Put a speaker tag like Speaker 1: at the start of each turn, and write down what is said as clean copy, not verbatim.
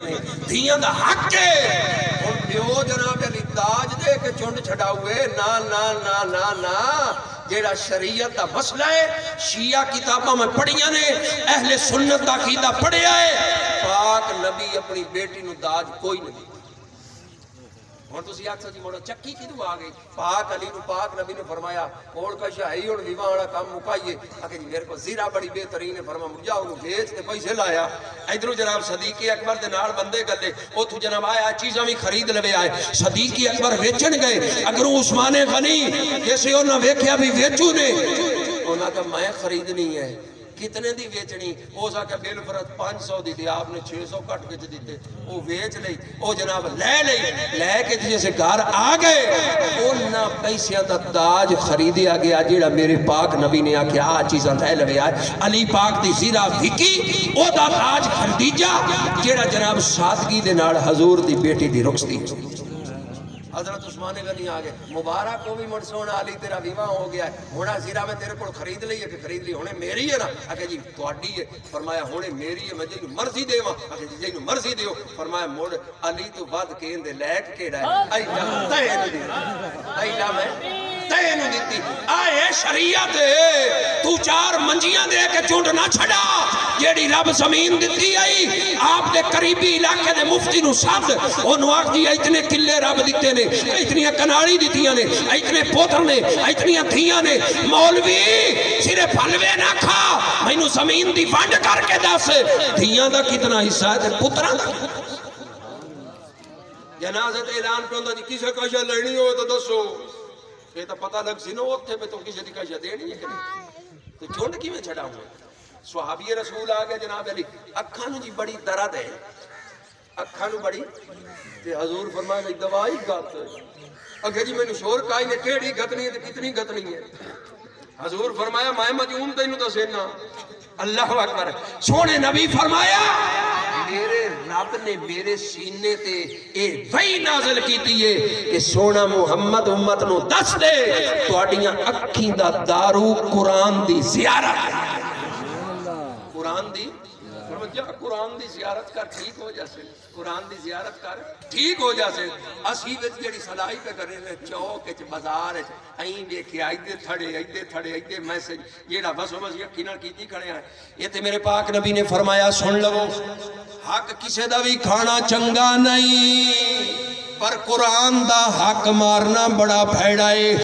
Speaker 1: دھیاں دا حق ہے ہن پیو جناب علی تاج دے کے چنڈ چھڈاوے نا نا نا نا نا جیڑا شریعت دا مسئلہ ہے شیعہ کتاباں میں پڑھیاں نے اہل سنت دا عقیدہ پڑھیا ہے پاک نبی اپنی بیٹی نو داج کوئی نہیں ہن تسی آکھو جی موڑا چکی کدوں آ گئی پاک علی نو پاک نبی نے فرمایا کوڑ کا شاہی ہن ویواہ والا کام مکائیے کہ جی میرے کو زیرہ بڑی بہترین ہے فرما مجھا انہوں بیچ تے پیسے لایا ادھروں جناب صدیق اکبر دے نال بندے گلے اوتھوں جناب آیا چیزاں بھی خرید لوے آئے صدیق اکبر ویچن گئے اگروں عثمان غنی جیسے انہاں ویکھیا بھی ویچو نے انہاں کہ میں خریدنی ہے کتنے دی ویچنی او سا کہ بل فرض 500 دی دی آپ نے 600 کٹ کے دیتے او ویچ لئی او جناب لے کے جیسے گھر آ گئے اونا پیسیاں دا تاج خریدیا گیا جیڑا میرے پاک نبی نے آکھیا چیزاں لے لوے آئے علی پاک دی زیرہ وکی او دا تاج خریدیجا جیڑا جناب سادگی دے نال حضور دی بیٹی دی رخصتی حضرت عثمان غنی آگئے مبارک کو بھی مرسون علی تیرا ویواہ ہو گیا ہے ہونا زیرہ میں تیرے کو خرید لئی ہے کہ خرید لی ہونے میری ہے نا اکھے جی توڑی ہے فرمایا ہونے میری ہے میں جی مرضی دے ماں اکھے جی جی مرضی دیو فرمایا موڑ علی تو بعد کہیں دے لیک کے رہے ایجا تینو دیتی ایجا میں تینو دیتی آئے شریعت تو 4 منجیاں دے کے چونڈ نہ چھڑا جیڑی رب زمین دیتی آئی آپ دے قریبی علاقے دے مفتی نو ساتھ انہوں آکھ دیا اتنے کلے رب دیتے نے اتنی کناڑی دیتیاں نے اتنے پوتر نے اتنی دھیاں نے مولوی صرف حلوے نہ کھا میں نو زمین دی فانڈ کر کے دس دھیاں دا کتنا حصہ ہے پتران دا جنازت اعلان کروں دا جی کسے کاشا لڑنی ہو تو دسو یہ تو پتہ لگ سی نو اتھے پہ تو کسے دی کاشا دینی ہے کہ نہیں تو چونڈ کی میں چھڑا ہوں صحابی رسول آگے جناب علی اکھانو جی بڑی درد ہے اکھانو بڑی تے حضور فرمائے گئی دوائی گت اگر جی میں نے شور کائی نے کیڑی گتنی ہے تے کتنی گتنی ہے حضور فرمایا میں مجھوم تینوں تو سینا اللہ اکبر سونے نبی فرمایا میرے رب نے میرے سینے تے اے وحی نازل کی دیئے کہ سونا محمد امت نو دس دے تو اڈیاں اکھیں دا دارو قرآن دی زیارت قرآن دی قرآن دی زیارت کر ٹھیک ہو جاسے قرآن دی زیارت کر ٹھیک ہو جاسے اسی وچ جڑی صلاحی پہ کرے رہے چوک وچ بازار وچ این دیکھے ایدے تھڑے ایدے میسج جیڑا بس یقینا کیتی کھڑے ہیں یہ تے میرے پاک نبی نے فرمایا سن لو حق کسے دا بھی کھانا چنگا نہیں پر قرآن دا حق مارنا بڑا بھیڑا ہے